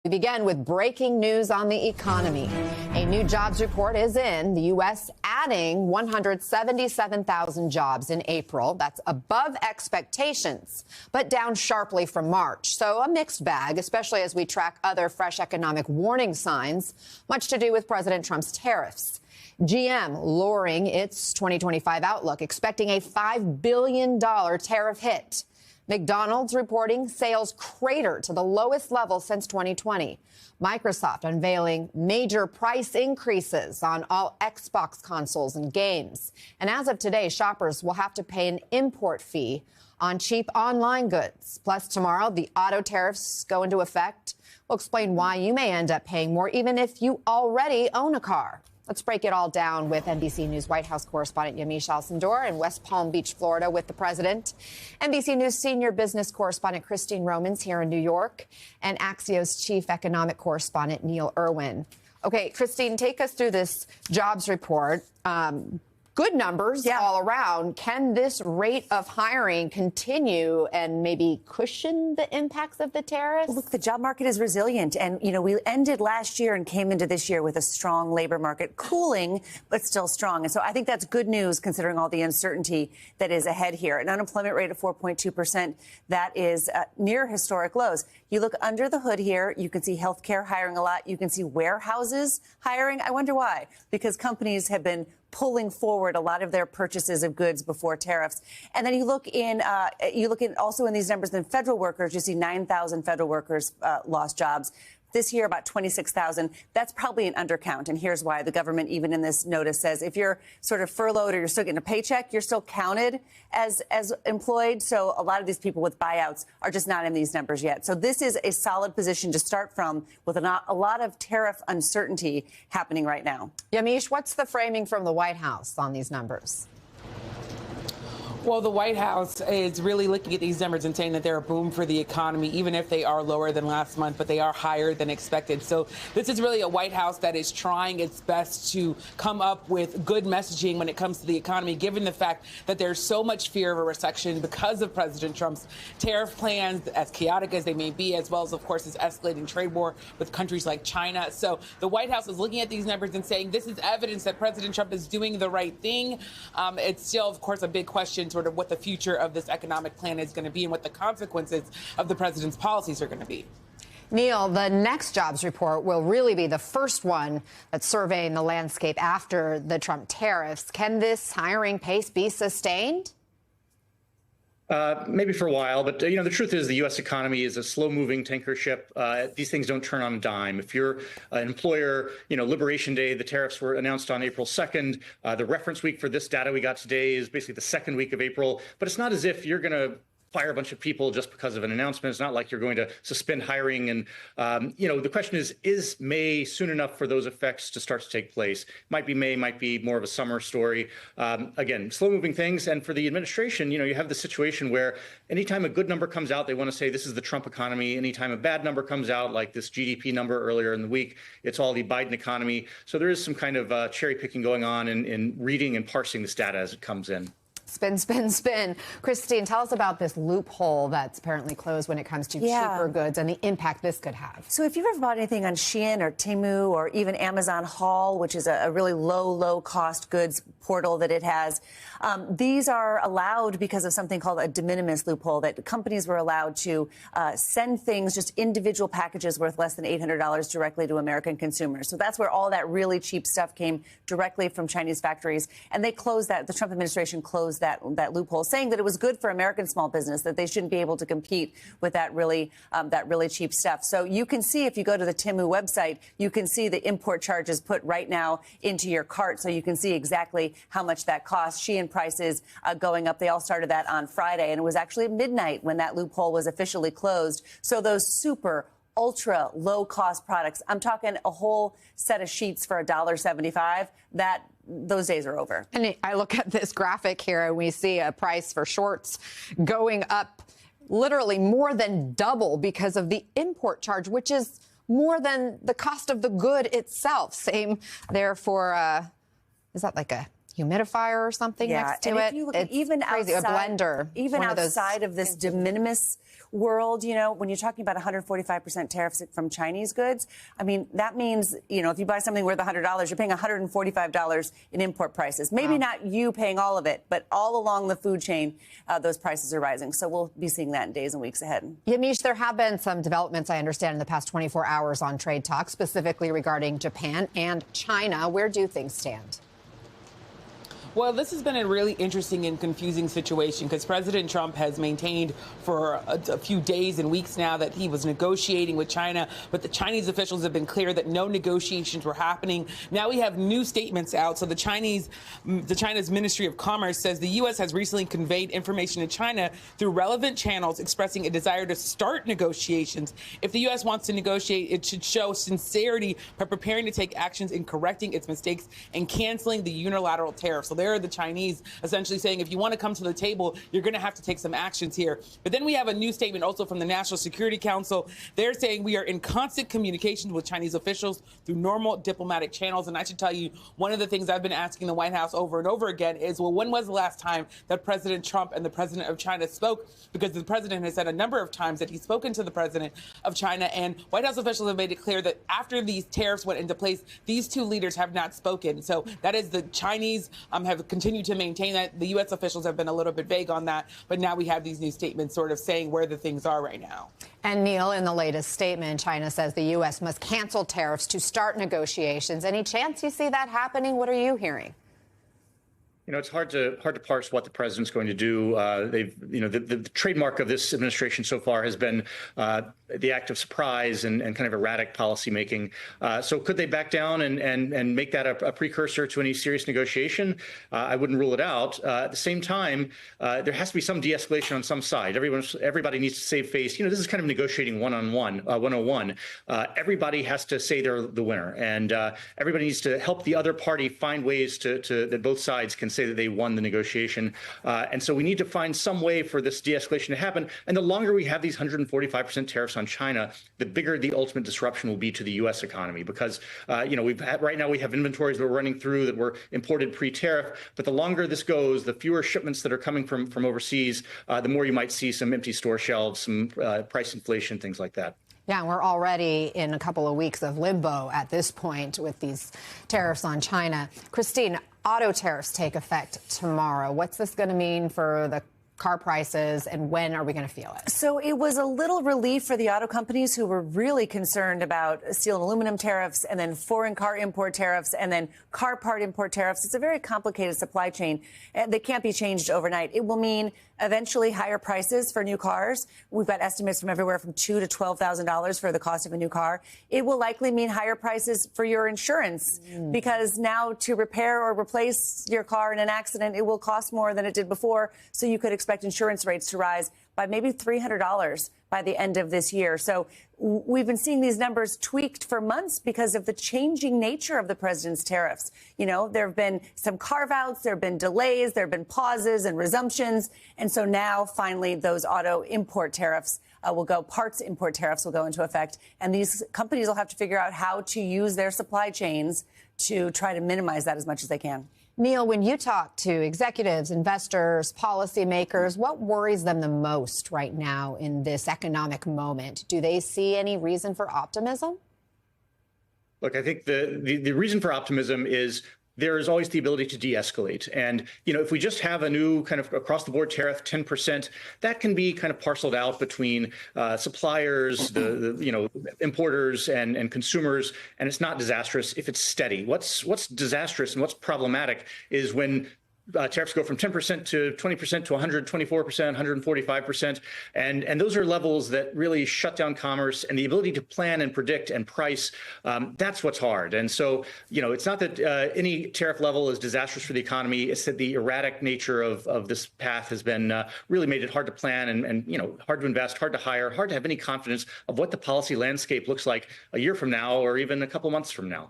We begin with breaking news on the economy. A new jobs report is in. The U.S. adding 177,000 jobs in April. That's above expectations, but down sharply from March. So a mixed bag, especially as we track other fresh economic warning signs, much to do with President Trump's tariffs. GM lowering its 2025 outlook, expecting a $5 billion tariff hit. McDonald's reporting sales crater to the lowest level since 2020. Microsoft unveiling major price increases on all Xbox consoles and games. And as of today, shoppers will have to pay an import fee on cheap online goods. Plus, tomorrow, the auto tariffs go into effect. We'll explain why you may end up paying more, even if you already own a car. Let's break it all down with NBC News White House correspondent Yamiche Alcindor in West Palm Beach, Florida, with the president. NBC News senior business correspondent Christine Romans here in New York, and Axios chief economic correspondent Neil Irwin. Okay, Christine, take us through this jobs report. Good numbers all around. Can this rate of hiring continue and maybe cushion the impacts of the tariffs? Well, look, the job market is resilient. And, you know, we ended last year and came into this year with a strong labor market, cooling, but still strong. And so I think that's good news considering all the uncertainty that is ahead here. An unemployment rate of 4.2%, that is near historic lows. You look under the hood here, you can see healthcare hiring a lot. You can see warehouses hiring. I wonder why. Because companies have been pulling forward a lot of their purchases of goods before tariffs. And then you look in also in these numbers, then federal workers, you see 9,000 federal workers lost jobs. This year, about 26,000. That's probably an undercount. And here's why. The government, even in this notice, says if you're sort of furloughed or you're still getting a paycheck, you're still counted as employed. So a lot of these people with buyouts are just not in these numbers yet. So this is a solid position to start from with a lot of tariff uncertainty happening right now. Yamiche, what's the framing from the White House on these numbers? Well, the White House is really looking at these numbers and saying that they're a boom for the economy, even if they are lower than last month, but they are higher than expected. So this is really a White House that is trying its best to come up with good messaging when it comes to the economy, given the fact that there's so much fear of a recession because of President Trump's tariff plans, as chaotic as they may be, as well as, of course, his escalating trade war with countries like China. So the White House is looking at these numbers and saying this is evidence that President Trump is doing the right thing. It's still, of course, a big question sort of what the future of this economic plan is going to be and what the consequences of the president's policies are going to be. Neil, the next jobs report will really be the first one that's surveying the landscape after the Trump tariffs. Can this hiring pace be sustained? Maybe for a while, but, you know, the truth is the U.S. economy is a slow-moving tanker ship. These things don't turn on a dime. If you're an employer, you know, Liberation Day, the tariffs were announced on April 2nd. The reference week for this data we got today is basically the second week of April. But it's not as if you're going to fire a bunch of people just because of an announcement. It's not like you're going to suspend hiring. And, you know, the question is May soon enough for those effects to start to take place? Might be May, might be more of a summer story. Again, slow moving things. And for the administration, you know, you have the situation where anytime a good number comes out, they want to say this is the Trump economy. Anytime a bad number comes out, like this GDP number earlier in the week, it's all the Biden economy. So there is some kind of cherry picking going on in reading and parsing this data as it comes in. Spin, spin, spin. Christine, tell us about this loophole that's apparently closed when it comes to cheaper goods and the impact this could have. So if you've ever bought anything on Shein or Temu or even Amazon Haul, which is a really low-cost goods portal that it has, these are allowed because of something called a de minimis loophole, that companies were allowed to send things, just individual packages worth less than $800 directly to American consumers. So that's where all that really cheap stuff came directly from Chinese factories. And they closed that. The Trump administration closed that loophole, saying that it was good for American small business, that they shouldn't be able to compete with that really cheap stuff. So you can see, if you go to the Temu website, you can see the import charges put right now into your cart, so you can see exactly how much that costs. Shein prices going up. They all started that on Friday, and it was actually at midnight when that loophole was officially closed. So those super ultra low cost products, I'm talking a whole set of sheets for $1.75, those days are over. And I look at this graphic here and we see a price for shorts going up literally more than double because of the import charge, which is more than the cost of the good itself. Same there for, is that like a humidifier or something next to and it. If you look, It's even crazy. outside, A blender. even outside of this de minimis world, when you're talking about 145% tariffs from Chinese goods, I mean, that means, if you buy something worth $100, you're paying $145 in import prices. Maybe not you paying all of it, but all along the food chain, those prices are rising. So we'll be seeing that in days and weeks ahead. Yamiche, there have been some developments, I understand, in the past 24 hours on trade talks, specifically regarding Japan and China. Where do things stand? Well, this has been a really interesting and confusing situation because President Trump has maintained for a few days and weeks now that he was negotiating with China, but the Chinese officials have been clear that no negotiations were happening. Now we have new statements out. So the China's Ministry of Commerce says the U.S. has recently conveyed information to China through relevant channels expressing a desire to start negotiations. If the U.S. wants to negotiate, it should show sincerity by preparing to take actions in correcting its mistakes and canceling the unilateral tariffs. So there are the Chinese essentially saying, if you want to come to the table, you're going to have to take some actions here. But then we have a new statement also from the National Security Council. They're saying we are in constant communications with Chinese officials through normal diplomatic channels. And I should tell you, one of the things I've been asking the White House over and over again is, well, when was the last time that President Trump and the president of China spoke? Because the president has said a number of times that he's spoken to the president of China. And White House officials have made it clear that after these tariffs went into place, these two leaders have not spoken. So that is the Chinese have continued to maintain that. The U.S. officials have been a little bit vague on that. But now we have these new statements sort of saying where the things are right now. And Neil, in the latest statement, China says the U.S. must cancel tariffs to start negotiations. Any chance you see that happening? What are you hearing? It's hard to parse what the president's going to do. The trademark of this administration so far has been the act of surprise and kind of erratic policymaking. So could they back down and make that a precursor to any serious negotiation? I wouldn't rule it out. At the same time, there has to be some de-escalation on some side. Everybody needs to save face. This is kind of negotiating 101. Everybody has to say they're the winner, and everybody needs to help the other party find ways to that both sides can say that they won the negotiation. And so we need to find some way for this de-escalation to happen. And the longer we have these 145% tariffs on China, the bigger the ultimate disruption will be to the U.S. economy. Because, right now we have inventories that we're running through that were imported pre-tariff. But the longer this goes, the fewer shipments that are coming from overseas, the more you might see some empty store shelves, some price inflation, things like that. Yeah, and we're already in a couple of weeks of limbo at this point with these tariffs on China. Christine, auto tariffs take effect tomorrow. What's this going to mean for the car prices, and when are we going to feel it? So it was a little relief for the auto companies who were really concerned about steel and aluminum tariffs and then foreign car import tariffs and then car part import tariffs. It's a very complicated supply chain that can't be changed overnight. It will mean eventually higher prices for new cars. We've got estimates from everywhere from $2,000 to $12,000 for the cost of a new car. It will likely mean higher prices for your insurance because now to repair or replace your car in an accident, it will cost more than it did before. So you could expect insurance rates to rise by maybe $300 by the end of this year. So we've been seeing these numbers tweaked for months because of the changing nature of the president's tariffs. There have been some carve-outs, there have been delays, there have been pauses and resumptions. And so now, finally, those auto import tariffs parts import tariffs will go into effect. And these companies will have to figure out how to use their supply chains to try to minimize that as much as they can. Neil, when you talk to executives, investors, policymakers, what worries them the most right now in this economic moment? Do they see any reason for optimism? Look, I think the reason for optimism is there is always the ability to de-escalate. And, if we just have a new kind of across the board tariff, 10%, that can be kind of parceled out between suppliers, the importers and consumers. And it's not disastrous if it's steady. What's disastrous and what's problematic is when tariffs go from 10% to 20% to 124%, 145%. And those are levels that really shut down commerce and the ability to plan and predict and price. That's what's hard. And so, it's not that any tariff level is disastrous for the economy. It's that the erratic nature of this path has been really made it hard to plan and hard to invest, hard to hire, hard to have any confidence of what the policy landscape looks like a year from now or even a couple months from now.